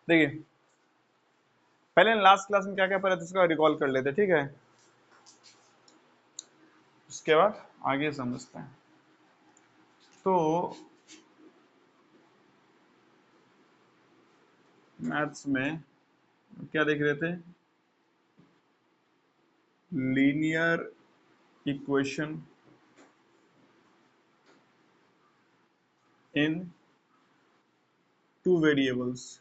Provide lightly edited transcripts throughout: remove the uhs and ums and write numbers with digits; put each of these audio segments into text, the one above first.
देखिए पहले last class में क्या क्या पढ़ा था उसका रिकॉल कर लेते, ठीक है, उसके बाद आगे समझते हैं। तो मैथ्स में क्या देख रहे थे, linear equation in two variables,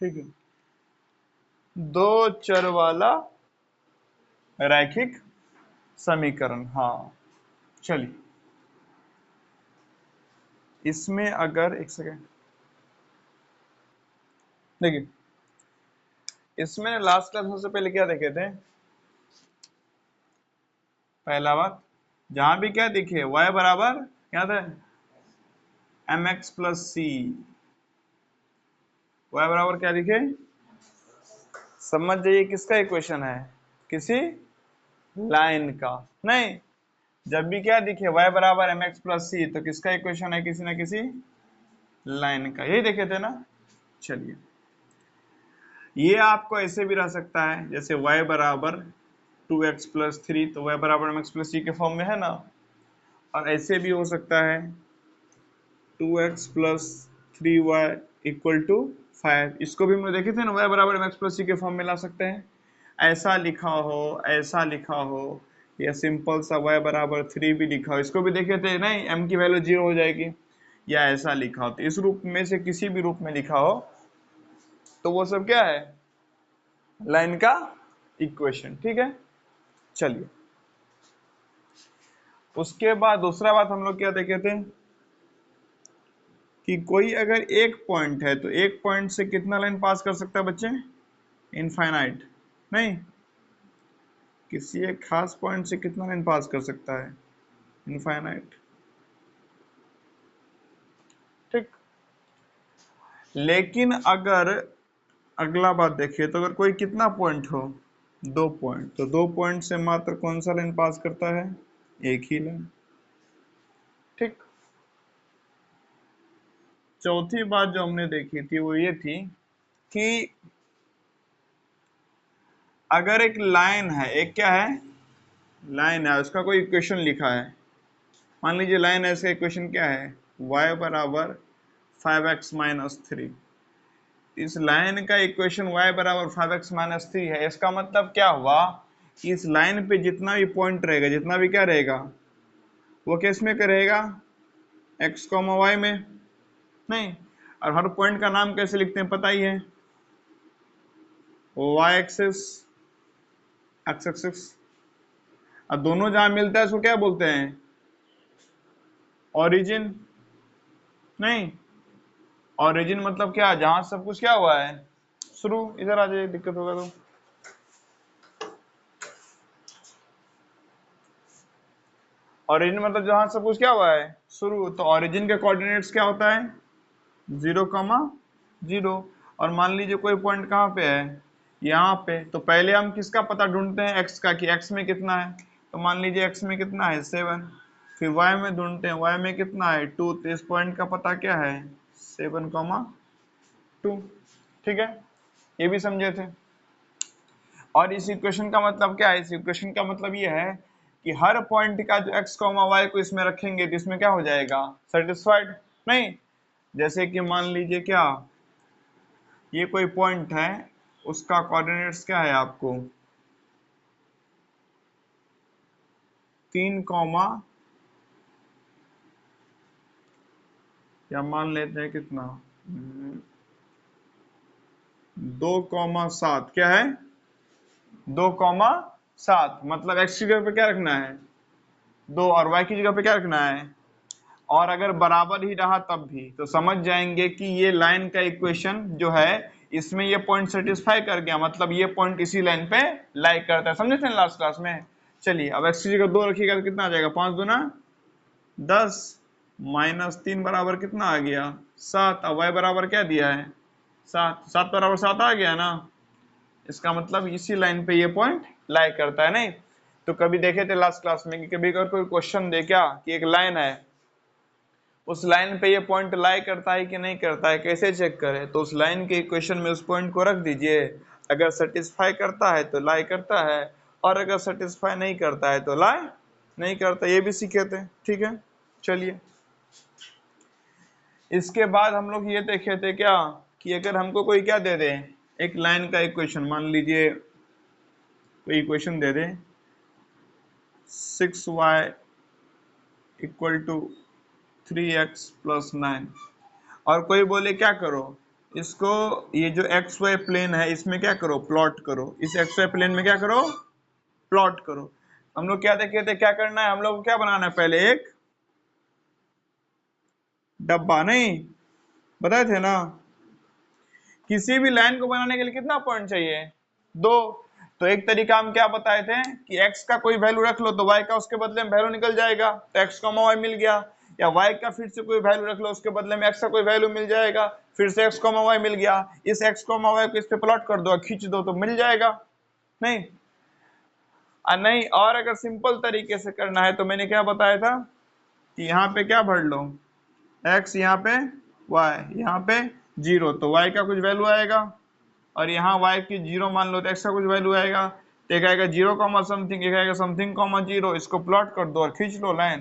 ठीक है, दो चर वाला रैखिक समीकरण। हाँ चलिए, इसमें अगर एक सेकेंड देखिए, इसमें लास्ट क्लास में से पहले क्या देखे थे, पहला बात जहां भी क्या दिखे y बराबर क्या था, mx प्लस सी, y बराबर क्या दिखे, समझ जाइए किसका इक्वेशन है, किसी लाइन का, नहीं, जब भी क्या दिखे y बराबर mx प्लस सी तो किसका इक्वेशन है, किसी ना किसी लाइन का, यही देखे थे ना। चलिए, ये आपको ऐसे भी रह सकता है जैसे y बराबर 2x प्लस 3 तो y बराबर mx प्लस सी के फॉर्म में है ना, और ऐसे भी हो सकता है 2x plus 3y equal to 5, इसको भी हम लोग देखे थे ना, y बराबर mx प्लस सी के फॉर्म में ला सकते हैं, ऐसा लिखा हो, ऐसा लिखा हो, या सिंपल सा y बराबर 3 भी लिखा हो, इसको भी देखे थे, नहीं m की वैल्यू 0 हो जाएगी, या ऐसा लिखा हो, तो इस रूप में से किसी भी रूप में लिखा हो तो वो सब क्या है, लाइन का इक्वेशन, ठीक है। चलिए, उसके बाद दूसरा बात हम लोग क्या देखे थे कि कोई अगर एक पॉइंट है तो एक पॉइंट से कितना लाइन पास कर सकता है बच्चे, इनफाइनाइट, नहीं, किसी एक खास पॉइंट से कितना लाइन पास कर सकता है, इनफाइनाइट, ठीक। लेकिन अगर अगला बात देखिए, तो अगर कोई कितना पॉइंट हो, दो पॉइंट, तो दो पॉइंट से मात्र कौन सा लाइन पास करता है, एक ही लाइन, ठीक। चौथी बात जो हमने देखी थी वो ये थी कि अगर एक लाइन है, एक क्या है, लाइन है, उसका कोई इक्वेशन लिखा है, मान लीजिए लाइन है, इसका इक्वेशन क्या है, y बराबर 5x माइनस 3, इस लाइन का इक्वेशन y बराबर 5x माइनस 3 है, इसका मतलब क्या हुआ कि इस लाइन पे जितना भी पॉइंट रहेगा, जितना भी क्या रहेगा, वो किस में करेगा, x, y में, नहीं, और हर पॉइंट का नाम कैसे लिखते हैं पता ही है, y एक्सिस, x एक्सिस, और दोनों जहां मिलता है उसको क्या बोलते हैं, ओरिजिन, नहीं, ओरिजिन मतलब क्या, जहां सब कुछ क्या हुआ है, शुरू, इधर आ जाइए दिक्कत होगा तो, ओरिजिन मतलब जहां सब कुछ क्या हुआ है, शुरू, तो ओरिजिन के कोऑर्डिनेट्स क्या होता है, 0,0, और मान लीजिए कोई पॉइंट कहाँ पे है, यहाँ पे, तो पहले हम किसका पता ढूंढते हैं, x का, कि x में कितना है, तो मान लीजिए x में कितना है 7, फिर y में ढूंढते हैं y में कितना है 2, तो इस पॉइंट का पता क्या है 7,2, ठीक है, ये भी समझे थे। और इस इक्वेशन का मतलब क्या है, इस इक्वेशन का मतलब ये है कि हर पॉइंट का जो x, y को इसमें रखेंगे तो इसमें क्या हो जाएगा, सेटिस्फाइड, नहीं, जैसे कि मान लीजिए क्या, ये कोई पॉइंट है, उसका कोऑर्डिनेट्स क्या है आपको 3, या मान लेते हैं कितना 2,7, क्या है 2,7, मतलब x की जगह पे क्या रखना है 2, और y की जगह पे क्या रखना है, और अगर बराबर ही रहा तब भी, तो समझ जाएंगे कि ये लाइन का इक्वेशन जो है इसमें ये पॉइंट सेटिस्फाई कर गया, मतलब ये पॉइंट इसी लाइन पे लाइक करता है, समझे थे लास्ट क्लास में। चलिए, अब x की जगह 2 रखिएगा तो कितना आ जाएगा, 5 दूना 10, माइनस 3 बराबर कितना आ गया 7, अब y बराबर क्या दिया है 7, 7 बराबर 7 आ गया ना, इसका मतलब इसी लाइन पे ये पॉइंट लाइक करता है, नहीं, तो कभी देखे थे लास्ट क्लास में कि कभी अगर कोई क्वेश्चन दे क्या कि एक लाइन है, उस लाइन पे ये पॉइंट लाई करता है कि नहीं करता है, कैसे चेक करें? तो उस लाइन के इक्वेशन में उस पॉइंट को रख दीजिए, अगर सेटिस्फाई करता है तो लाई करता है, और अगर सेटिस्फाई नहीं करता है तो लाई नहीं करता। ये भी सीखे थे, ठीक है। चलिए, इसके बाद हम लोग ये देखे थे क्या कि अगर हमको कोई क्या दे दे, एक लाइन का इक्वेशन, मान लीजिए कोई इक्वेशन दे दे 6y equal to 3x plus 9, और कोई बोले क्या करो इसको, ये जो एक्स वाई प्लेन है इसमें क्या करो, प्लॉट करो, इस एक्स वाई प्लेन में क्या करो, प्लॉट करो। हम लोग क्या देखे थे, क्या करना है हम लोग को, क्या बनाना है, पहले एक डब्बा, नहीं बताए थे ना, किसी भी लाइन को बनाने के लिए कितना पॉइंट चाहिए, 2। तो एक तरीका हम क्या बताए थे कि x का कोई वैल्यू रख लो तो y का उसके बदले में वैल्यू निकल जाएगा, तो x y मिल गया, या y का फिर से कोई वैल्यू रख लो उसके बदले में x का कोई वैल्यू मिल जाएगा, फिर से x y मिल गया, इस x y को इस पे प्लॉट कर दो, खींच दो तो मिल जाएगा। नहीं नहीं, और अगर सिंपल तरीके से करना है तो मैंने क्या बताया था कि यहाँ पे क्या भर लो, x यहाँ पे y यहाँ पे 0, तो y का कुछ वैल्यू आएगा, और यहाँ y की 0 मान लो तो x का कुछ वैल्यू आएगा, तो एक आएगा 0 कॉमा समथिंग, एक आएगा समथिंग कॉमा 0, इसको प्लॉट कर दो और खींच लो लाइन।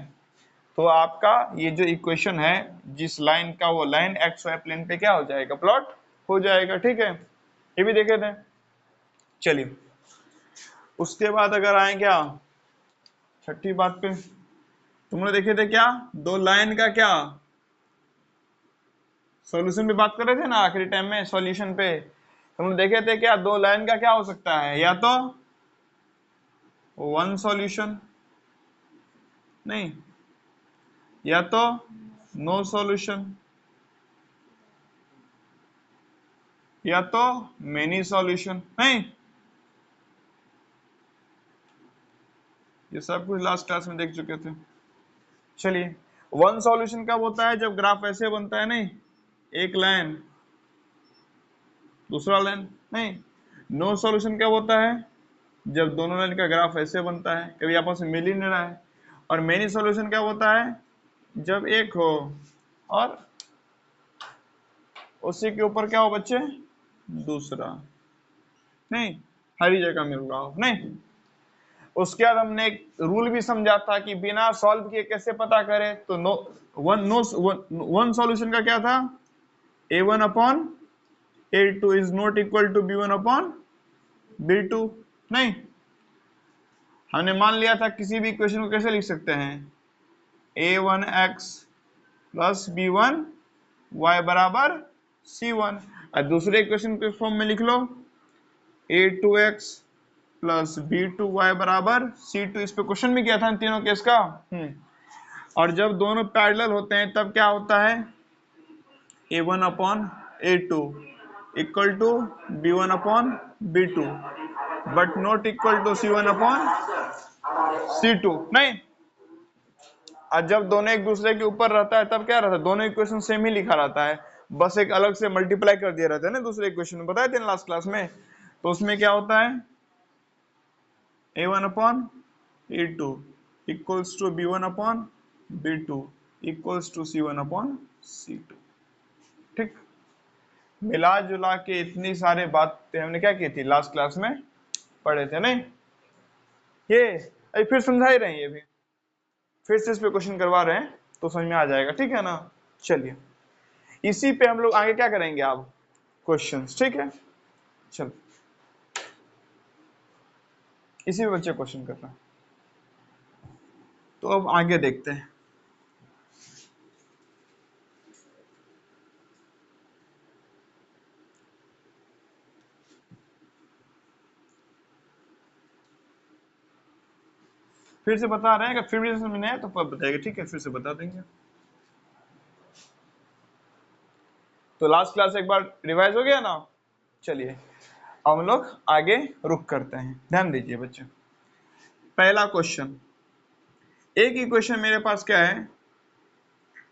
तो आपका ये जो इक्वेशन है जिस लाइन का, वो लाइन एक्स वाई प्लेन पे क्या हो जाएगा, प्लॉट हो जाएगा, ठीक है। ये भी देखे थे। चलिए, उसके बाद अगर आए क्या छठी बात पे, तुम लोग देखे थे क्या, दो लाइन का क्या सॉल्यूशन पे बात कर रहे थे ना आखिरी टाइम में, सॉल्यूशन पे तुम लोग देखे थे क्या, दो लाइन का क्या हो सकता है, या तो वन सॉल्यूशन, नहीं, या तो नो सॉल्यूशन, या तो मेनी सॉल्यूशन। नहीं, ये सब कुछ लास्ट क्लास में देख चुके थे। चलिए, वन सॉल्यूशन कब होता है, जब ग्राफ ऐसे बनता है, नहीं, एक लाइन दूसरा लाइन। नहीं, नो सॉल्यूशन कब होता है, जब दोनों लाइन का ग्राफ ऐसे बनता है, कभी आपस में मिल ही नहीं रहा है। और मेनी सॉल्यूशन कब होता है, जब एक हो और उसी के ऊपर क्या हो बच्चे, दूसरा, नहीं, हर जगह मिल रहा हो। नहीं, उसके बाद हमने एक रूल भी समझा था कि बिना सॉल्व किए कैसे पता करें, तो वन सॉल्यूशन का क्या था, a1 upon a2 is not equal to b1 upon b2। नहीं, हमने मान लिया था किसी भी इक्वेशन को कैसे लिख सकते हैं, a1x प्लस b1 y बराबर c1, और दूसरे इक्वेशन के फॉर्म में लिख लो a2x प्लस b2y बराबर c2। इस पे क्वेश्चन भी किया था इन तीनों केस का। और जब दोनों पैरेलल होते हैं तब क्या होता है, a1 upon a2 equal to b1 upon b2, but not equal to c1 upon c2। नहीं, और जब दोनों एक दूसरे के ऊपर रहता है तब क्या रहता है, दोनों इक्वेशन सेम ही लिखा रहता है, बस एक अलग से मल्टीप्लाई कर दिया रहता है ना दूसरे इक्वेशन में, बताए थे लास्ट क्लास में। तो उसमें क्या होता है, a1 upon a2 equals to b1 upon b2 equals to c1 upon c2। ठीक, मिला जुला के इतनी सारे बातें हमने क्या की थी लास्ट क्लास में पढ़े थे। नहीं, ये अभी फिर समझा ही रहे हैं, ये भी फिर से इस पे क्वेश्चन करवा रहे हैं तो समझ में आ जाएगा, ठीक है ना। चलिए, इसी पे हम लोग आगे क्या करेंगे, आप क्वेश्चंस, ठीक है। चलो, इसी पे बच्चे क्वेश्चन कर रहे हैं, तो अब आगे देखते हैं। फिर से बता रहे हैं, अगर फिर भी समझ में आए तो बताइएगा, ठीक है, फिर से बता देंगे। तो लास्ट क्लास एक बार रिवाइज हो गया ना। चलिए, अब हम लोग आगे रुक करते हैं, ध्यान दीजिए बच्चे। पहला क्वेश्चन, एक इक्वेशन मेरे पास क्या है,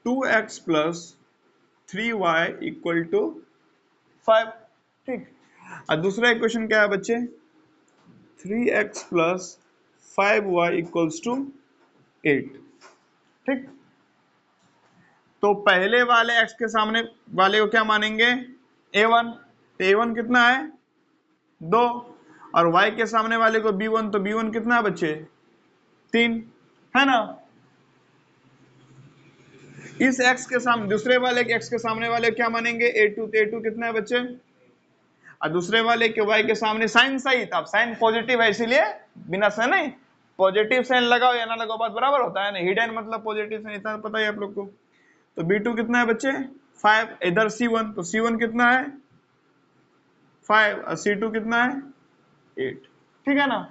2x plus 3y equal to 5, ठीक। और दूसरा इक्वेशन क्या है बच्चे, 3x plus 5y equals to 8। ठीक, तो पहले वाले x के सामने वाले को क्या मानेंगे, a1। तो a1 कितना है 2, और y के सामने वाले को b1, तो b1 कितना है बच्चे 3, है ना। इस x के सामने दूसरे वाले के x के सामने वाले क्या मानेंगे a2, तो a2 कितना है बच्चे, और दूसरे वाले के y के सामने साइन सहित, अब साइन पॉजिटिव है इसीलिए बिना साइन नहीं, पॉजिटिव साइन लगाओ या ना लगाओ बात बराबर होता है ना, हिडन मतलब पॉजिटिव साइन, इतना पता है आप लोग को। तो b2 कितना है बच्चे 5, इधर c1, तो c1 कितना है 5 और c2 कितना है 8। ठीक है ना,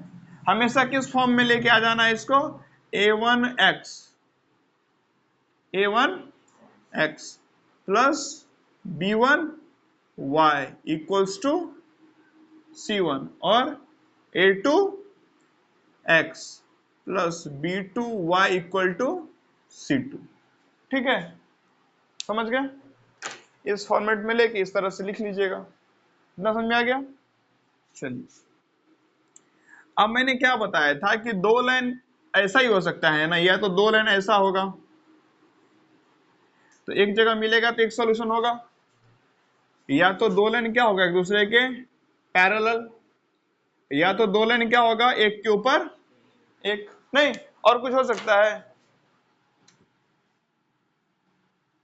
हमेशा किस फॉर्म में लेके आ जाना है इसको, a1x plus b1y equals to c1, और a2x plus b2y equal to c2। ठीक है, समझ गए, इस फॉर्मेट में लेके इस तरह से लिख लीजिएगा, इतना समझ में आ गया। चलिए, अब मैंने क्या बताया था कि दो लाइन ऐसा ही हो सकता है ना, या तो दो लाइन ऐसा होगा तो एक जगह मिलेगा तो एक सॉल्यूशन होगा, या तो दो लाइन क्या होगा एक दूसरे के पैरेलल, या तो दो लाइन क्या होगा एक के ऊपर एक, नहीं और कुछ हो सकता है।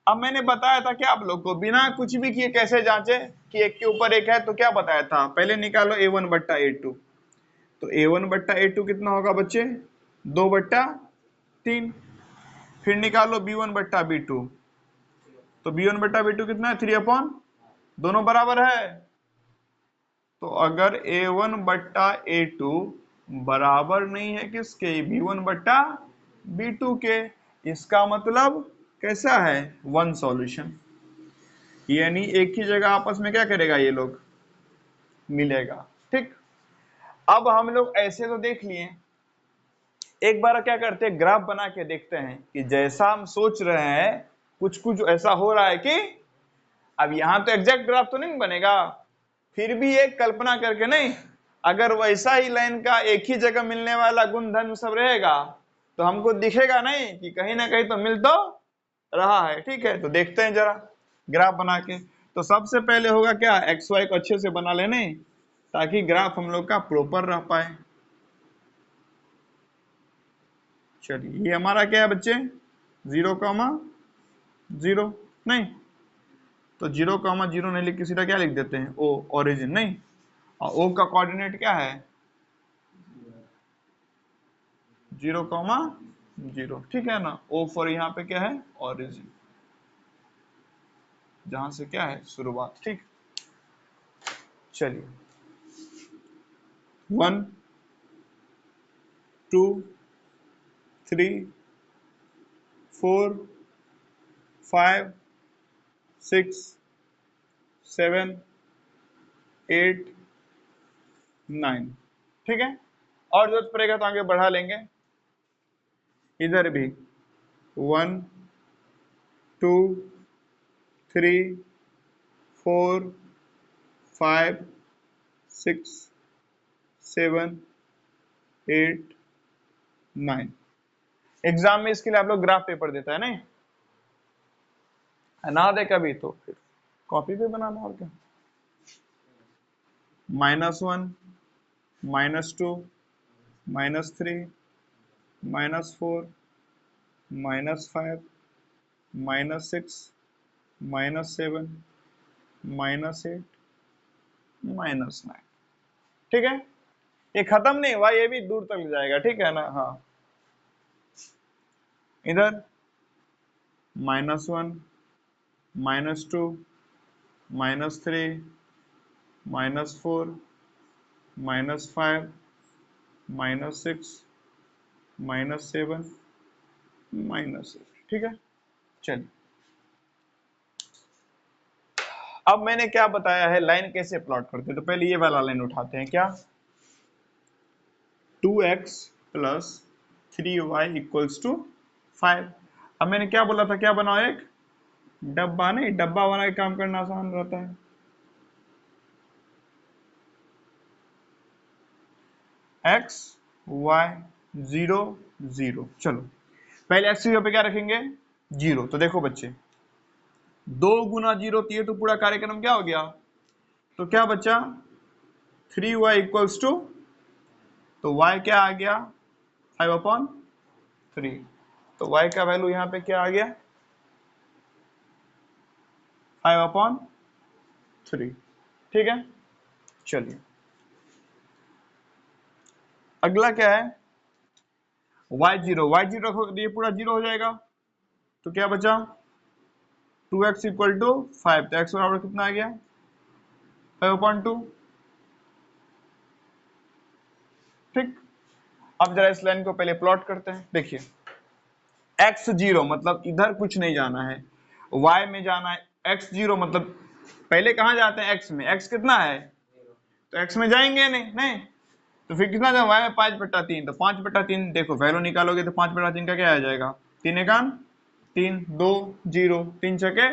अब मैंने बताया था कि आप लोग को बिना कुछ भी किए कैसे जांचे कि एक के ऊपर एक है, तो क्या बताया था, पहले निकालो a1 बट्टा a2, तो a1 बट्टा a2 कितना होगा बच्चे 2 बट्टा 3, फिर निकालो b1 बट्टा b2, तो b1 बट्टा b2 कितना है 3 दोनों बराबर है, तो अगर a1 बट्टा a2 बराबर नहीं है किसके b1 बट्टा b2 के, इसका मतलब कैसा है वन सॉल्यूशन, यानी एक ही जगह आपस में क्या करेगा ये लोग मिलेगा। ठीक, अब हम लोग ऐसे तो देख लिए, एक बार क्या करते हैं ग्राफ बना के देखते हैं कि जैसा हम सोच रहे हैं कुछ कुछ ऐसा हो रहा है कि, अब यहां तो एग्जैक्ट ग्राफ तो नहीं बनेगा, फिर भी एक कल्पना करके, नहीं अगर वैसा ही लाइन का एक ही जगह मिलने वाला गुण धर्म सब रहेगा तो हमको दिखेगा नहीं कि कहीं ना कहीं तो मिल तो रहा है। ठीक है, तो देखते हैं जरा ग्राफ बना के। तो सबसे पहले होगा क्या, एक्स वाई को अच्छे से बना लेने ताकि ग्राफ हम लोग का प्रॉपर रह पाए। चलिए, ये हमारा क्या है बच्चे 0,0, नहीं तो 0,0 नहीं लिख के सीधा क्या लिख देते हैं ओ ओरिजिन, नहीं और ओ का कोऑर्डिनेट क्या है 0,0। ठीक है ना, ओ फॉर यहाँ पे क्या है ओरिजिन, जहां से क्या है शुरुआत। ठीक, चलिए 1 2 3 4 5 6 7 8 9। ठीक है, और जरूरत पड़ेगा तो आगे बढ़ा लेंगे, इधर भी 1 2 3 4 5 6 7 8 9। एग्जाम में इसके लिए आप लोग ग्राफ पेपर देता है नहीं, ना दे कभी तो फिर कॉपी पे बनाना, और क्या -1 -2 -3 -4 -5 -6 -7 -8 -9। ठीक है, ये खत्म नहीं हुआ, ये भी दूर तक जाएगा। ठीक है ना, हाँ इधर -1 -2 -3 -4 -5 -6 -7 -8। ठीक है, चलिए अब मैंने क्या बताया है लाइन कैसे प्लॉट करते हैं, तो पहले ये वाला लाइन उठाते हैं, क्या 2x plus 3y equals to 5। अब मैंने क्या बोला था, क्या बनाओ एक डब्बा, नहीं डब्बा बना के काम करना आसान रहता है। x y 0 0। चलो पहले x पे क्या रखेंगे 0। तो देखो बच्चे 2 गुना 0 तो ये तो पूरा कार्यक्रम क्या हो गया, तो क्या बचा 3y इक्वल्स टू, तो y क्या आ गया 5/3। तो y का वैल्यू यहाँ पे क्या आ गया 5/3। ठीक है। चलिए अगला क्या है y0 रखो तो ये पूरा 0 हो जाएगा। तो क्या बचा 2x इक्वल टू 5। तो x बराबर कितना आ गया 5/2। ठीक। अब जरा इस लाइन को पहले प्लॉट करते हैं। देखिए x0 मतलब इधर कुछ नहीं जाना है, y में जाना है। x0 मतलब पहले कहाँ जाते हैं x में, x कितना है तो x में जाएंगे नहीं, तो फिर कितना जाए y में 5/3। तो 5/3 देखो वैल्यू निकालोगे तो 5/3 का क्या आ जाएगा 3 एकान 3 2 0 3 छके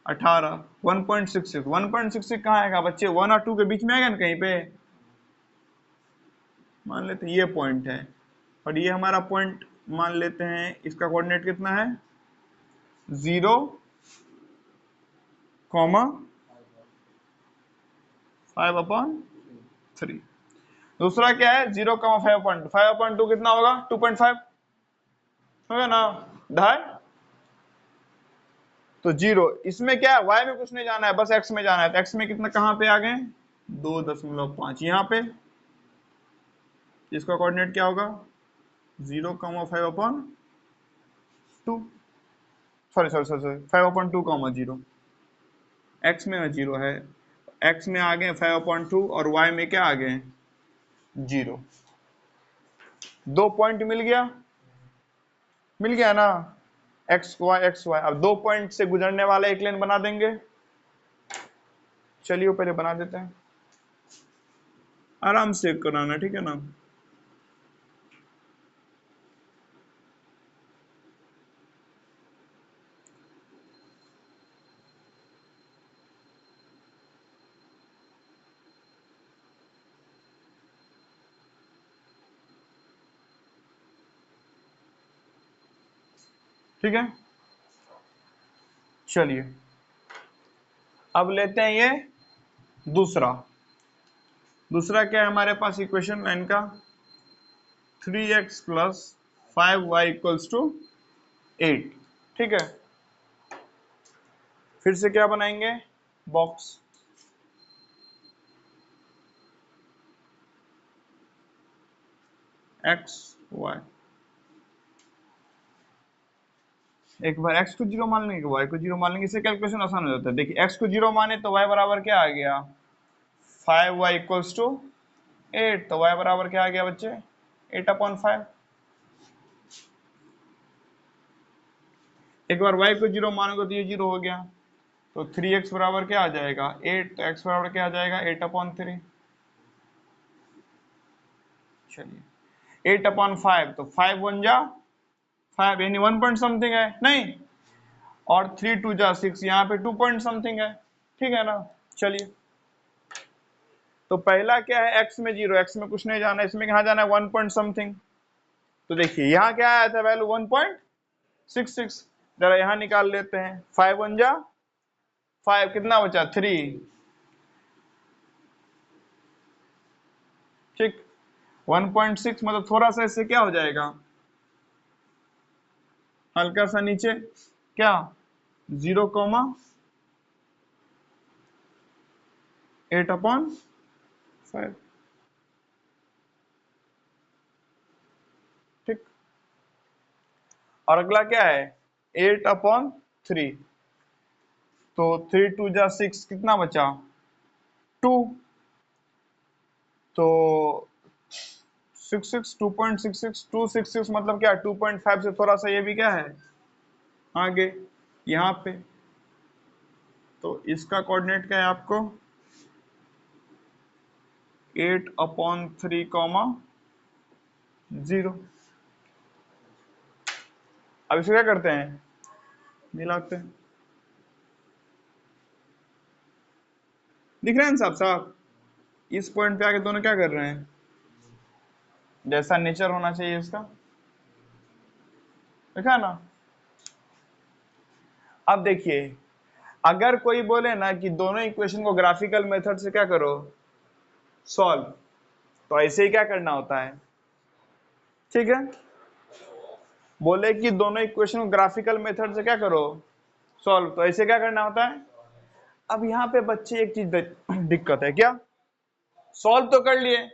18 1.66। 1.66 कहाँ आएगा बच्चे 1 और 2 के बीच में आएगा ना कहीं पे। मान लेते हैं ये पॉइंट है और ये हमारा पॉइंट मान लेते हैं, इसका कोऑर्डिनेट कितना है 0, 5/3। दूसरा क्या है 0, 5/2 कितना होगा 2.5 होगा ना 2.5। तो 0 इसमें क्या है y में कुछ नहीं जाना है बस x में जाना है। तो x में कितना कहाँ पे आ गए 2.5 यहाँ पे। इसका कोऑर्डिनेट क्या होगा 0, 5/2 सॉरी 5/2, 0 x में 0 है, x में आ गए 5/2 और y में क्या आ गए 0। 2 पॉइंट मिल गया ना x y। अब 2 पॉइंट से गुजरने वाला एक लाइन बना देंगे। चलिए पहले बना देते हैं, आराम से कराना ठीक है ना। ठीक है चलिए अब लेते हैं ये दूसरा क्या है हमारे पास इक्वेशन लाइन का 3x plus 5y equals to 8। ठीक है फिर से क्या बनाएंगे बॉक्स, x y। एक बार x को 0 मान लेंगे y को 0 मान लेंगे, इससे कैलकुलेशन आसान हो जाता है। देखिए x को 0 माने तो y बराबर क्या आ गया 5y इक्वल्स टू 8। तो y बराबर क्या आ गया बच्चे 8/5। एक बार y को 0 मानोगे तो ये 0 हो गया। तो 3x बराबर क्या आ जाएगा 8। तो x बराबर क्या आ जाएगा 8/3। चलिए 8/5 तो 5 1 जा 5 यानी 1 पॉइंट समथिंग है नहीं, और 3 2 जा 6 यहाँ पे 2 पॉइंट समथिंग है। ठीक है ना। चलिए तो पहला क्या है x में 0, x में कुछ नहीं जाना, इसमें कहाँ जाना है 1 पॉइंट समथिंग। तो देखिए यहाँ क्या आया था वैल्यू 1.66। जरा यहाँ निकाल लेते हैं 5 1 जा 5 कितना बचा 3। ठीक 1.6 मतलब थोड़ा सा इससे क्या हो जाएगा हल्का सा नीचे क्या 0,8/5। ठीक और अगला क्या है 8/3। तो 3 2 जा 6 कितना बचा 2। तो 66 2.66 266 मतलब क्या 2.5 से थोड़ा सा ये भी क्या है आगे यहाँ पे। तो इसका कोऑर्डिनेट क्या है आपको 8/3, 0। अब इसे क्या करते हैं मिलाते हैं। दिख रहे हैं साहब साहब इस पॉइंट पे आके दोनों क्या कर रहे हैं जैसा नेचर होना चाहिए इसका, देखा ना। अब देखिए, अगर कोई बोले ना कि दोनों इक्वेशन को ग्राफिकल मेथड से क्या करो, सॉल्व, तो ऐसे ही क्या करना होता है, ठीक है। बोले कि दोनों इक्वेशन को ग्राफिकल मेथड से क्या करो, सॉल्व, तो ऐसे क्या करना होता है। अब यहाँ पे बच्चे एक चीज दिक्कत है, क्या, सॉल्व तो कर लिए,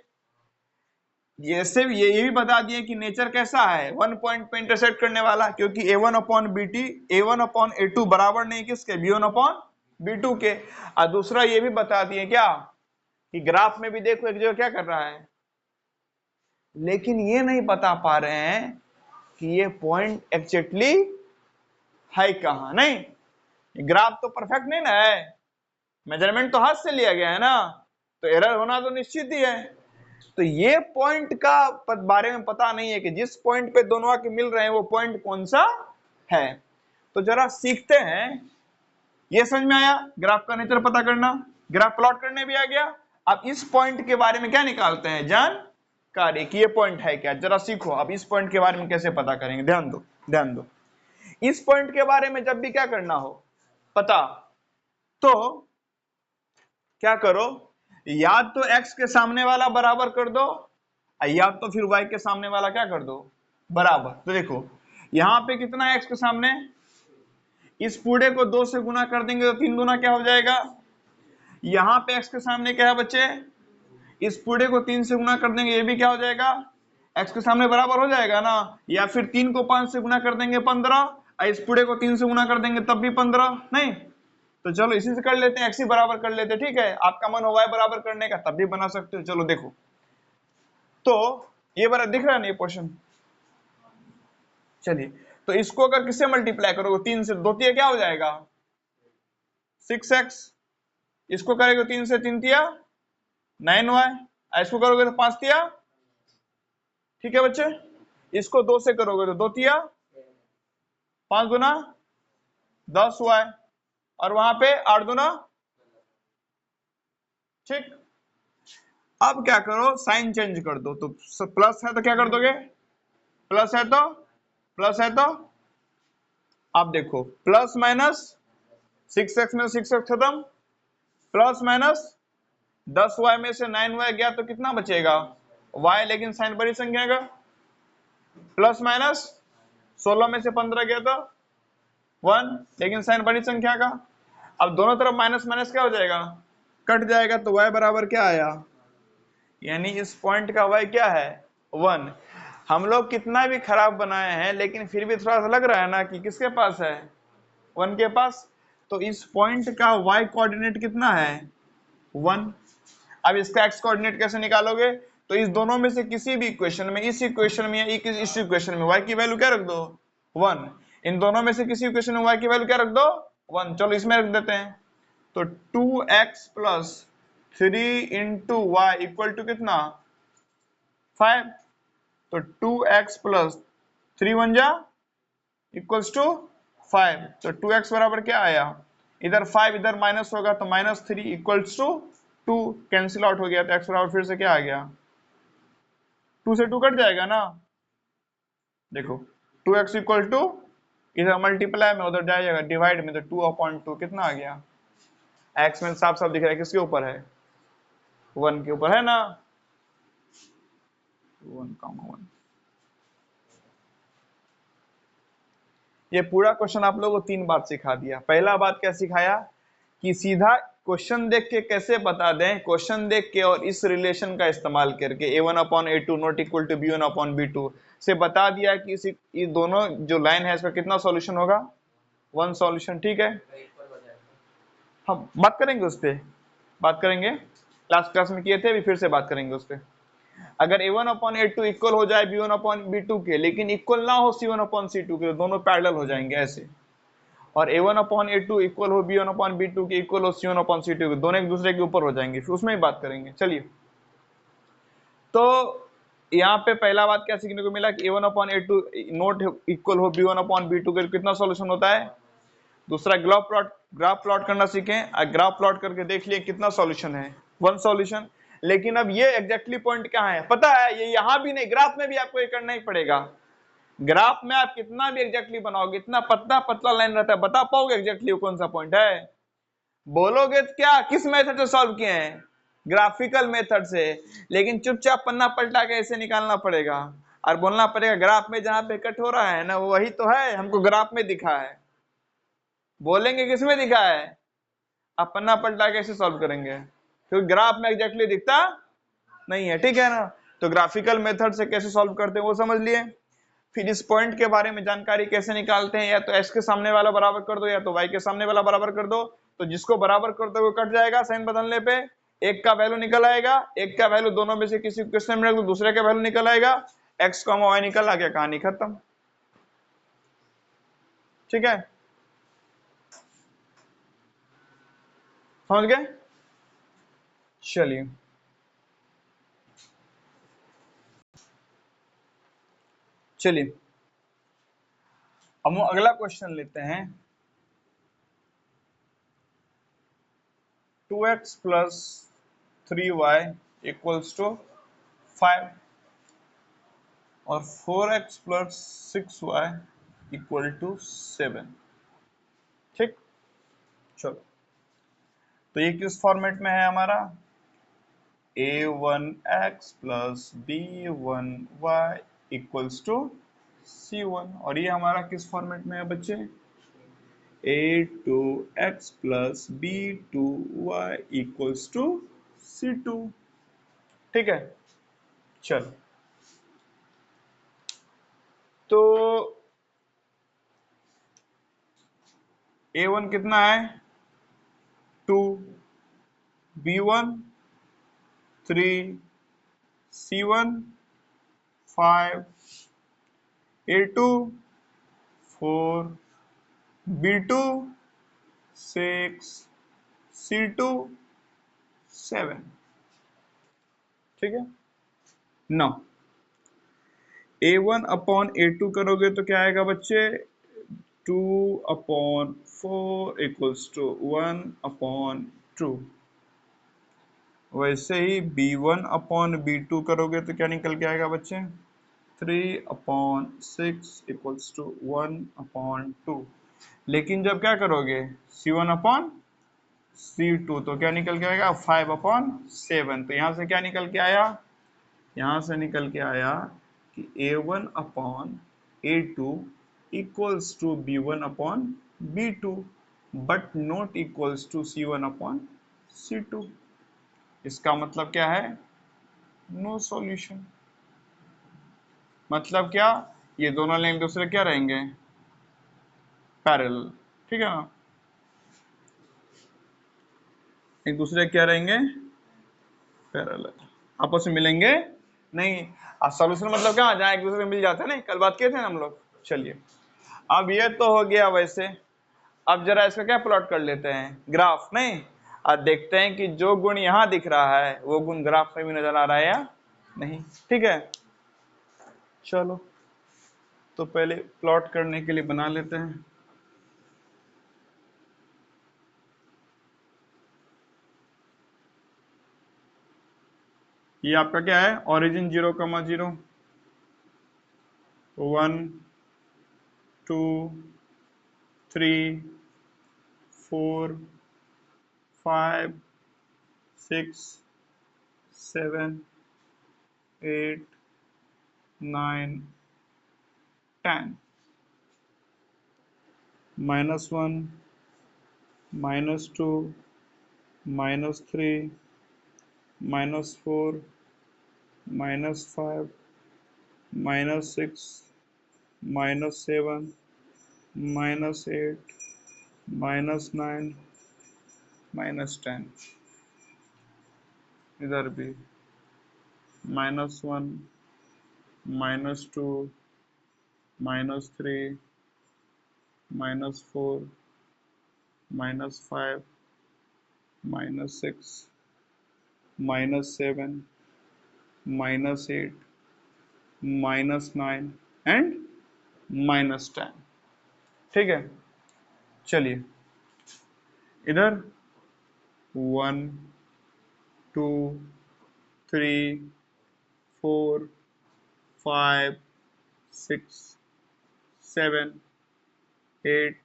ये भी बता दिए कि नेचर कैसा है, 1 पॉइंट पे इंटरसेक्ट करने वाला, क्योंकि a1 upon bt, a1 upon a2 बराबर नहीं किसके, b1 अपॉन b2 के। और दूसरा ये भी बता दिए क्या, कि ग्राफ में भी देखो एक जगह क्या कर रहा है, लेकिन ये नहीं बता पा रहे हैं कि ये पॉइंट एग्जैक्टली है कहां। नहीं, ग्राफ तो परफेक्ट नहीं ना है, मेजरमेंट तो हाथ से लिया गया है ना, तो एरर होना तो निश्चित ही है। तो ये पॉइंट का बारे में पता नहीं है कि जिस पॉइंट पे दोनों आके मिल रहे हैं वो पॉइंट कौन सा है। तो जरा सीखते हैं, ये समझ में आया, ग्राफ का नेचर पता करना, ग्राफ प्लॉट करने भी आ गया। अब इस पॉइंट के बारे में क्या निकालते हैं, जानकारी कि ये पॉइंट है क्या, जरा सीखो। अब इस पॉइंट के बारे में कैसे पता करेंगे, ध्यान दो ध्यान दो। इस पॉइंट के बारे में जब भी क्या करना हो पता, तो क्या करो, या तो x के सामने वाला बराबर कर दो, या तो फिर y के सामने वाला क्या कर दो, बराबर। तो देखो यहां पे कितना है x के सामने, इस पूरे को 2 से गुना कर देंगे तो 3 गुना क्या हो जाएगा। यहां पे x के सामने क्या है बच्चे, इस पूरे को 3 से गुना कर देंगे, ये भी क्या हो जाएगा, x के सामने बराबर हो जाएगा ना। या फिर 3 को 5 से गुना कर देंगे 15, और इस पूरे को 3 से गुना कर देंगे तब भी 15। नहीं, तो चलो इसी से कर लेते हैं, x ही बराबर कर लेते हैं, ठीक है। आपका मन हो y बराबर करने का तब भी बना सकते हो। चलो देखो, तो ये बड़ा दिख रहा है ना ये पोर्शन, चलिए, तो इसको अगर किससे मल्टीप्लाई करोगे, 3 से, 2 तिया क्या हो जाएगा 6x, इसको करेंगे 3 से 3 तिया 9y, इसको करोगे तो 5 तिया, ठीक है बच्चे। इसको 2 से करोगे तो 2 तिया 5 गुना 10y, और वहां पे 8 गुना, ठीक। अब क्या करो, साइन चेंज कर दो, तो प्लस है तो क्या कर दोगे, प्लस है तो, प्लस है तो, आप देखो प्लस माइनस 6x में 6x खत्म, प्लस माइनस 10y में से 9y गया तो कितना बचेगा y, लेकिन साइन बड़ी संख्या का, प्लस माइनस 16 में से 15 गया तो 1, लेकिन साइन बड़ी संख्या का। अब दोनों तरफ माइनस माइनस क्या हो जाएगा, कट जाएगा, तो y बराबर क्या आया, यानी इस पॉइंट का y क्या है 1। हम लोग कितना भी खराब बनाए हैं लेकिन फिर भी थोड़ा सा लग रहा है ना कि किसके पास है, 1 के पास। तो इस पॉइंट का y कोऑर्डिनेट कितना है 1। अब इसका x कोऑर्डिनेट कैसे निकालोगे, तो इस दोनों में से किसी भी इक्वेशन में, इस इक्वेशन में या इस इक्वेशन में y की वैल्यू क्या रख दो 1, इन दोनों में से किसी इक्वेशन में y की वैल्यू क्या रख दो 1। चलो इसमें रख देते हैं, तो 2x plus 3 into y equal to कितना 5, तो 2x प्लस 3 1 जा इक्वल्स टू 5, तो 2x बराबर क्या आया, इधर 5 इधर माइनस होगा तो -3 इक्वल्स टू 2, कैंसिल आउट हो गया, तो x बराबर फिर से क्या आ गया, 2 से 2 कट जाएगा ना। देखो 2x इक्वल टू, इधर मल्टीप्लाई में उधर जाएगा डिवाइड में, तो 2/2 कितना आ गया, x में साफ साफ दिख रहा है किसके ऊपर है, 1 के ऊपर है ना, 1,1। ये पूरा क्वेश्चन आप लोगों को 3 बात सिखा दिया। पहला बात क्या सिखाया कि सीधा क्वेश्चन देख के कैसे बता दें, क्वेश्चन देख के और इस रिलेशन का इस्तेमाल करके a1/a2 not equal to b1/b2 से बता दिया कि इस दोनों जो लाइन है इसका कितना सॉल्यूशन होगा, 1 सॉल्यूशन, ठीक है। हम बात करेंगे उस पर, बात करेंगे, लास्ट क्लास में किए थे, अभी फिर से बात करेंगे उस पर। अगर a1/a2 इक्वल हो जाए b1/b2 के, लेकिन इक्वल ना हो c1/c2 के, तो दोनों पैरेलल हो जाएंगे ऐसे, और a1/a2 इक्वल हो b1/b2 के, इक्वल हो c1/c2 के, दोनों एक दूसरे के ऊपर हो जाएंगे, फिर उसमें ही बात करेंगे। चलिए, तो यहाँ पे पहला बात क्या सीखने को मिला कि a1/a2 नोट इक्वल हो b1/b2 के, कितना सॉल्यूशन होता है। दूसरा ग्राफ प्लॉट करना सीखें, ग्राफ प्लॉट करके देख लिए कितना सॉल्यूशन है, 1 सॉल्यूशन। लेकिन अब ये एग्जैक्टली पॉइंट कहाँ है पता है, ये यहां भी नहीं, ग्राफ में भी आपको ये करना ही पड़ेगा। ग्राफ में आप कितना भी एग्जैक्टली बनाओगे, इतना पतला पतला लाइन रहता है, बता पाओगे एग्जैक्टली कौन सा पॉइंट है? बोलोगे तो क्या, किस मेथड से सॉल्व किए हैं? ग्राफिकल मेथड से। लेकिन चुपचाप पन्ना पलटा के ऐसे निकालना पड़ेगा और बोलना पड़ेगा ग्राफ में जहां पे कट हो रहा है ना वही तो है, हमको ग्राफ में दिखा है। बोलेंगे किसमें दिखा है, आप पन्ना पलटा के ऐसे सॉल्व करेंगे, क्योंकि ग्राफ में एग्जैक्टली दिखता नहीं है, ठीक है ना। तो ग्राफिकल मेथड से कैसे सॉल्व करते हैं वो समझ लिए। फिर इस पॉइंट के बारे में जानकारी कैसे निकालते हैं, या तो x के सामने वाला बराबर कर दो या तो y के सामने वाला बराबर कर दो। तो जिसको बराबर कर दो वो कट जाएगा साइन बदलने पे, एक का वैल्यू निकल आएगा, एक का वैल्यू दोनों में से किसी क्वेश्चन में रख दो दूसरे का वैल्यू निकल आएगा, x, y निकल आ गया, कहानी खत्म। ठीक है, समझ गए? चलिए चलिए हम अगला क्वेश्चन लेते हैं। 2x plus 3y equals to 5 और 4x plus 6y equal to 7। ठीक, चलो तो ये किस फॉर्मेट में है हमारा, a1x plus b1y equals to c1, और ये हमारा किस फॉर्मेट में है बच्चे, a2x plus b2y equals to c2। ठीक है, चलो तो a1 कितना है 2, b1 3, c1 5, a2 4, b2 6, c2 7। ठीक है, नौ a1 अपॉन a2 करोगे तो क्या आएगा बच्चे, 2/4 इक्वल्स टू 1/2। वैसे ही b1 अपॉन b2 करोगे तो क्या निकल के आएगा बच्चे, 3/6 इक्वल्स टू 1/2। लेकिन जब क्या करोगे c1 अपॉन c2 तो क्या निकल के आएगा 5/7। तो यहां से क्या निकल के आया, यहां से निकल के आया कि a1 upon a2 equals to b1 upon b2 but not equals to c1 upon c2। इसका मतलब क्या है, नो सॉल्यूशन। मतलब क्या, ये दोनों लाइन दूसरे क्या रहेंगे, पैरेलल। ठीक है ना, एक दूसरे क्या रहेंगे, पैरेलल, आपस में मिलेंगे नहीं। सॉल्यूशन मतलब क्या, जहां एक दूसरे मिल जाते हैं ना, कल बात किए थे ना हम लोग। चलिए अब ये तो हो गया वैसे, अब जरा इसका क्या प्लॉट कर लेते हैं, ग्राफ नहीं, और देखते हैं कि जो गुण यहाँ दिख रहा है वो गुण ग्राफ में भी नजर आ रहा है या नहीं। ठीक है, चलो तो पहले प्लॉट करने के लिए बना लेते हैं। ये आपका क्या है, ओरिजिन 0,0, 1 2 3 4 5 6 7 8 9 10, -1 -2 -3 -4 -5 -6 -7 -8 -9 -10, इधर भी -1 -2 -3 -4 -5 -6 -7 -8 -9 एंड -10। ठीक है, चलिए इधर 1 2 3 4 5 6 7 8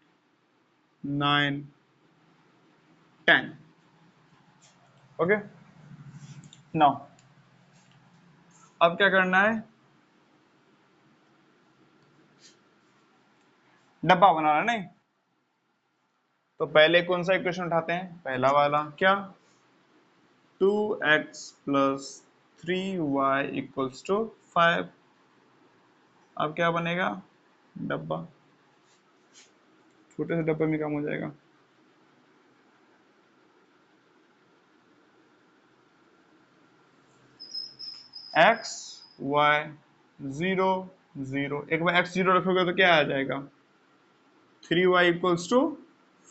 9 10। ओके, नाउ अब क्या करना है, डब्बा बनाना। नहीं तो पहले कौन सा इक्वेशन उठाते हैं, पहला वाला, क्या 2x + 3y = 5। अब क्या बनेगा, डब्बा, छोटे से डब्बे में काम हो जाएगा। x y 0 0, एक बार x 0 रखोगे तो क्या आ जाएगा, 3y =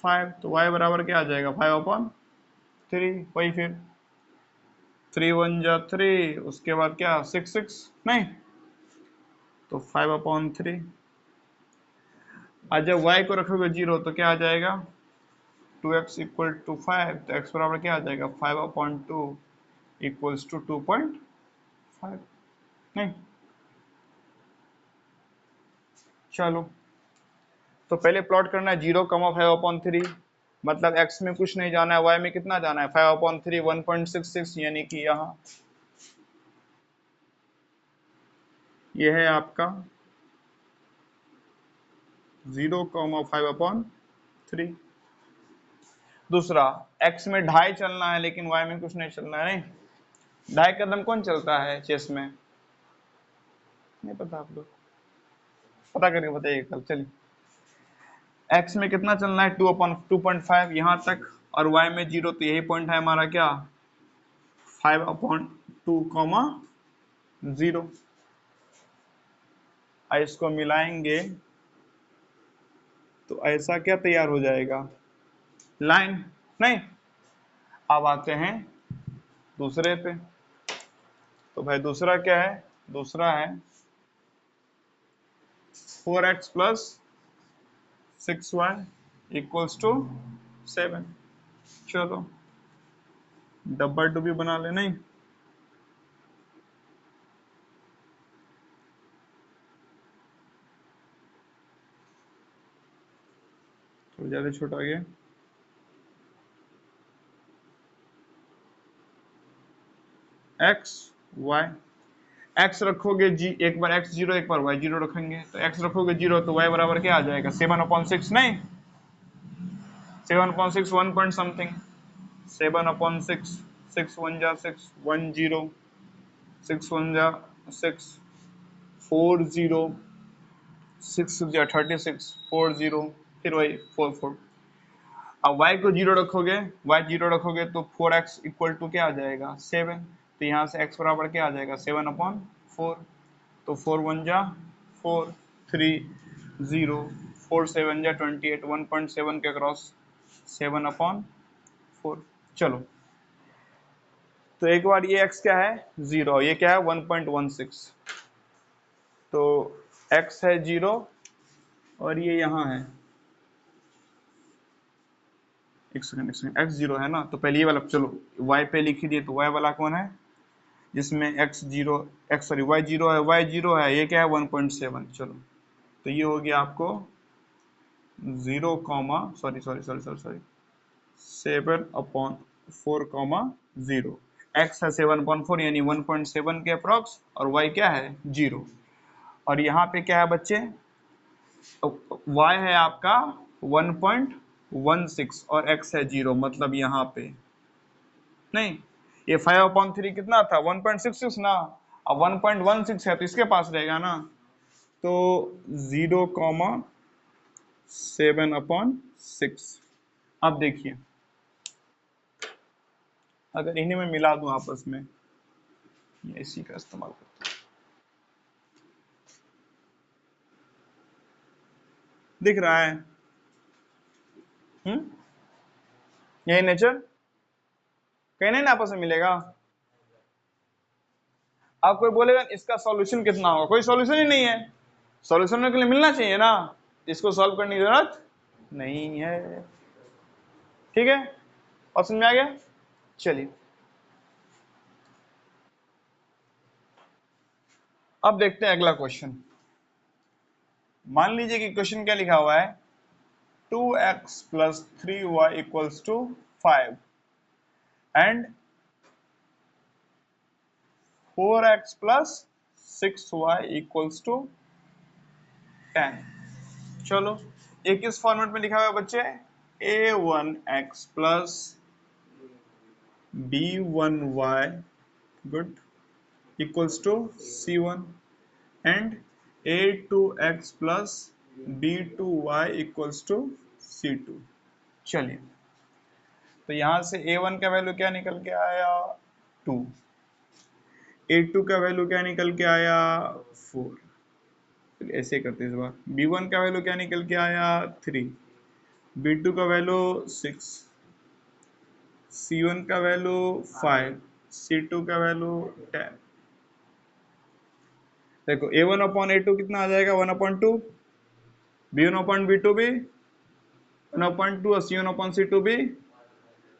5, तो y बराबर क्या आ जाएगा, 5/3। वही फिर 3 1 जा 3, उसके बाद क्या 6 6, नहीं तो 5/3। आज जब y को रखोगे 0 तो क्या आ जाएगा, 2x = 5, तो x बराबर क्या आ जाएगा, 5/2 = 2.5। नहीं चलो, तो पहले प्लॉट करना है 0, 5/3, मतलब x में कुछ नहीं जाना है, y में कितना जाना है, 5/3 1.66, यानी कि यहाँ यह है आपका 0, 5/3। दूसरा, x में 2.5 चलना है लेकिन y में कुछ नहीं चलना है। नहीं 2.5 कदम कौन चलता है चेस में, नहीं पता आप लोग, पता करके बताइए कल। चलिए, x में कितना चलना है, 2/2.5 यहाँ तक, और y में 0, तो यही पॉइंट है हमारा क्या, 5/2, 0। इसको मिलाएंगे तो ऐसा क्या तैयार हो जाएगा, लाइन। नहीं अब आते हैं दूसरे पे, तो भाई दूसरा क्या है, दूसरा है 4x + 6y = 7। चलो डब्बा डुब्बी बना ले। नहीं थोड़ा ज्यादा छोटा आ गया, x y, x रखोगे जी, एक बार x 0 एक बार y 0 रखेंगे, तो x रखोगे 0 तो y बराबर क्या आ जाएगा, 7/6। नहीं 7/6 1 पॉइंट समथिंग, 7/6, 6 1 जा 6 1 0, 6 1 जा 6 4 0, 6 जा 36 4 0, फिर वही 4 4। अब y को 0 रखोगे, y 0 रखोगे तो 4x = क्या आ जाएगा, 7। तो यहाँ से x बराबर क्या आ जाएगा, 7/4। तो 4 1 जा 4, 3 0, 4 7 जा 28, 1.7 के क्रॉस 7/4। चलो, तो एक बार ये x क्या है 0, ये क्या है 1.16, तो x है 0 और ये यहाँ है, एक सेकंड x 0 है ना, तो पहले ये वाला, चलो y पे लिख दिए, तो y वाला कौन है, जिसमें x 0 x सॉरी y 0 है, y 0 है, ये क्या है 1.7। चलो तो ये हो गया आपको 0, sorry sorry sorry sorry sorry 7/4, 0। x है 7/4 यानी 1.7 के अप्रॉक्स, और y क्या है 0। और यहाँ पे क्या है बच्चे, y है आपका 1.16 और x है 0, मतलब यहाँ पे नहीं, ये 5/3 कितना था 1.66 ना, अब 1.16 है तो इसके पास रहेगा ना, तो 0,7/6। अब देखिए अगर इन्हें मैं मिला दूं आपस में, ये इसी का इस्तेमाल करता हूं, दिख रहा है, यही नेचर, कहीं नहीं ना आपस में मिलेगा। अब कोई बोलेगा इसका सॉल्यूशन कितना होगा, कोई सॉल्यूशन ही नहीं है, सॉल्यूशन के लिए मिलना चाहिए ना, इसको सॉल्व करने की जरूरत नहीं है। ठीक है, और समझ में आ गया। चलिए अब देखते हैं अगला क्वेश्चन। मान लीजिए कि क्वेश्चन क्या लिखा हुआ है, 2x plus 3y equals to 5 and 4x plus 6y equals to 10। चलो, ये किस फॉर्मेट में लिखा हुआ है बच्चे, a1x plus b1y good equals to c1 and a2x plus b2y equals to c2। चलिए, तो यहां से a1 का वैल्यू क्या निकल के आया 2, a2 का वैल्यू क्या निकल के आया 4, ऐसे करते हैं इस बार। b1 का वैल्यू क्या निकल के आया 3, b2 का वैल्यू 6, c1 का वैल्यू 5, c2 का वैल्यू 10। देखो a1 अपॉन a2 कितना आ जाएगा 1 अपॉन 2, b1 अपॉन b2 भी 1 अपॉन 2 और c1 अपॉन c2 भी।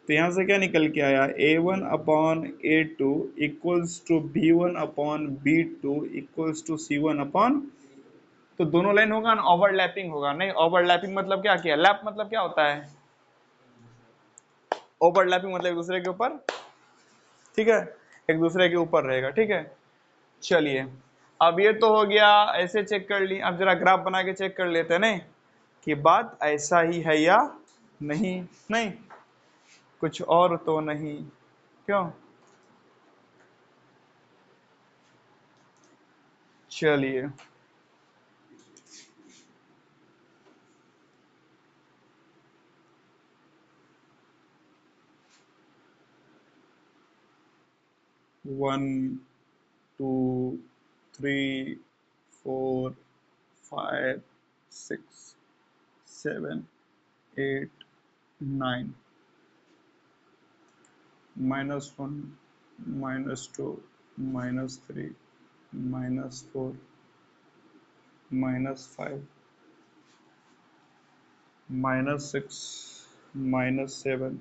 तो यहां से क्या निकल के आया a1 upon a2 equals to b1 upon b2 equals to c1 upon, तो दोनों लाइन होगा ना, ओवरलैपिंग होगा। नहीं, ओवरलैपिंग मतलब क्या किया, लैप मतलब क्या होता है, ओवरलैपिंग मतलब एक दूसरे के ऊपर, ठीक है, एक दूसरे के ऊपर रहेगा, ठीक है। चलिए, अब ये तो हो गया, ऐसे चेक कर ली। अब जरा ग्राफ बना के चेक कर लेते हैं नहीं कि बात ऐसा ही है या नहीं। नहीं, कुछ और तो नहीं, क्यों। चलिए, वन 2 3 4 5 6 7 8 9 -1 -2 -3 -4 -5 -6 -7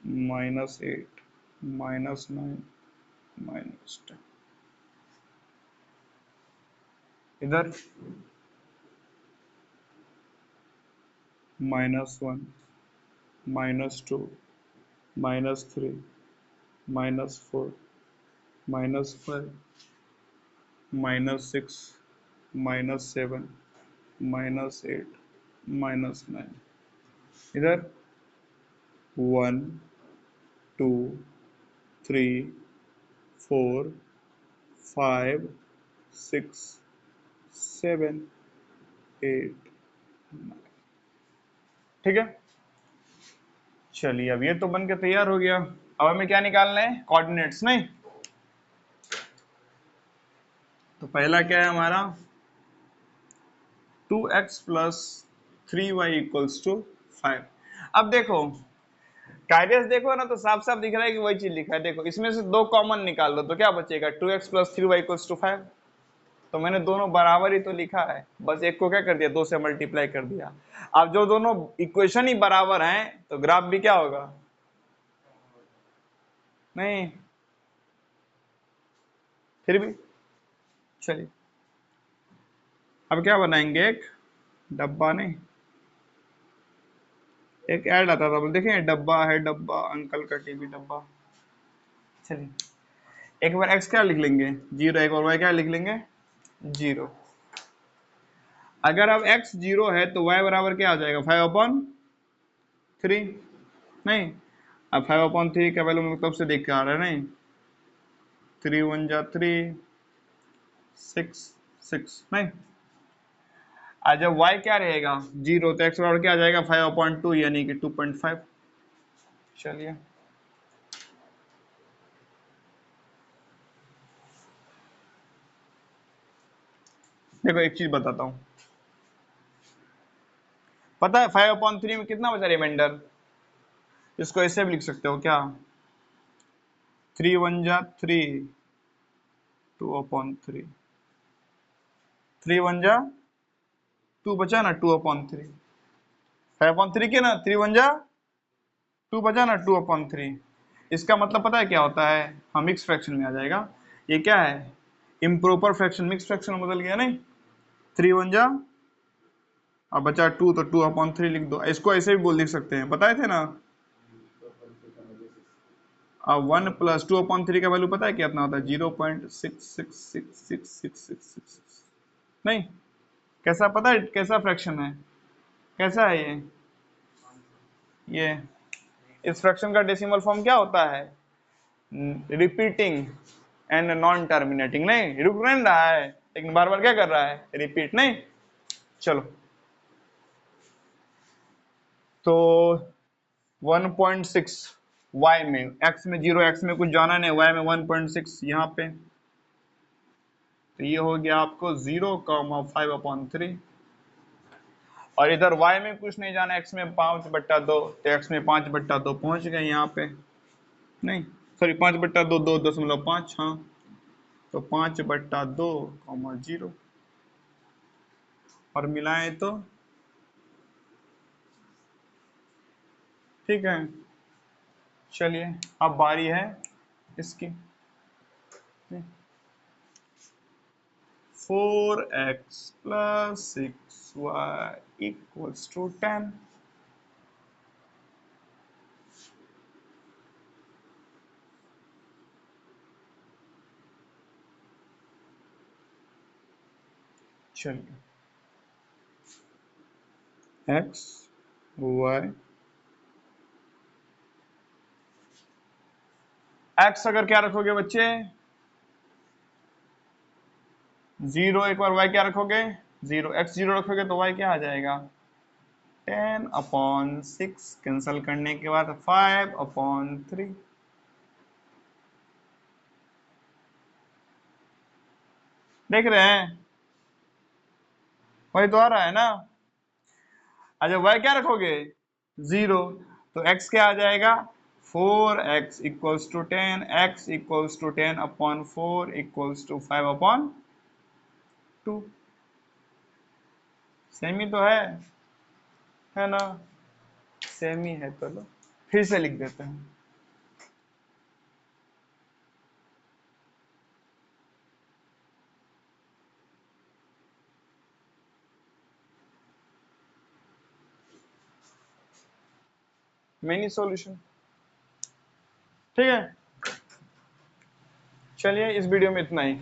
-8 -9 -10। इधर -1 -2 -3 -4 -5 -6 -7 -8 -9। इधर 1 2 3 4 5 6 7 8 9। ठीक है। चलिए, अब ये तो बन के तैयार हो गया। अब हमें क्या निकालना है, कोऑर्डिनेट्स। नहीं, तो पहला क्या है हमारा 2x plus 3y equals to 5। अब देखो काइडेंस देखो ना, तो साफ साफ दिख रहा है कि वही चीज लिखा है। देखो, इसमें से दो कॉमन निकाल लो तो क्या बचेगा, 2x plus 3y equals to 5। तो मैंने दोनों बराबर ही तो लिखा है, बस एक को क्या कर दिया, 2 से मल्टीप्लाई कर दिया। अब जो दोनों इक्वेशन ही बराबर हैं तो ग्राफ भी क्या होगा, नहीं, फिर भी। चलिए, अब क्या बनाएंगे, एक डब्बा, नहीं एक ऐड आता था, देखें डब्बा है, डब्बा अंकल का टीवी डब्बा। चलिए, एक बार x क्या लिख लेंगे 0, एक और y क्या लिख लेंगे 0। अगर अब x 0 है तो y बराबर क्या आ जाएगा 5/3। नहीं, अब 5/3 का वैल्यू मैं कब से देख के आ रहा है, नहीं 3 1 जा 3 6 6। नहीं, आज जब y क्या रहेगा 0 तो x बराबर क्या आ जाएगा 5/2 यानी कि 2.5। चलिए, देखो एक चीज बताता हूं, पता है 5/3 में कितना बचा रिमाइंडर, इसको ऐसे भी लिख सकते हो क्या, 3 1 जा 3 2/3, 3 1 जा 2 बचा ना 2/3, 5/3 के ना 3 1 जा 2 बचा ना 2/3। इसका मतलब पता है क्या होता है, हम मिक्स फ्रैक्शन में आ जाएगा। ये क्या है, इम्प्रॉपर फ्रैक्शन मिक्स फ्रैक्शन में बदल गया नहीं, 3 1 जा, अब बचा 2 तो 2/3 लिख दो। इसको ऐसे भी बोल लिख सकते हैं, बताए थे ना। अब 1 + 2/3 का वैल्यू पता है कितना होता है, 0.66666666 नहीं, कैसा पता है, कैसा फ्रैक्शन है, कैसा है ये इस फ्रैक्शन का डेसिमल फॉर्म क्या होता है, रिपीटिंग एंड नॉन टर्मिनेटिंग। नहीं रुक नहीं रहा है लेकिन बार बार क्या कर रहा है, रिपीट। नहीं चलो, तो 1.6 y में, x में 0, x में कुछ जाना नहीं, y में 1.6 यहाँ पे, तो ये हो गया आपको 0,5/3। और इधर y में कुछ नहीं जाना, x में 5/2, तो x में 5/2 पहुंच गए यहाँ पे, नहीं सॉरी 5/2 2.5, हाँ तो 5/2, 0 और मिलाएं तो ठीक है। चलिए अब बारी है इसकी, 4x + 6y = 10। चलिए x y x अगर क्या रखोगे बच्चे, 0, एक बार y क्या रखोगे, 0, x 0 रखोगे तो y क्या आ जाएगा, 10/6, कैंसल करने के बाद 5/3। देख रहे हैं, वही तो आ रहा है ना। अच्छा y क्या रखोगे, 0, तो x क्या आ जाएगा, 4x = 10, x = 10/4 = 5/2। सेम ही तो है ना, सेम ही है। चलो फिर से लिख देते हैं, मिनी सॉल्यूशन। ठीक है, चलिए इस वीडियो में इतना ही।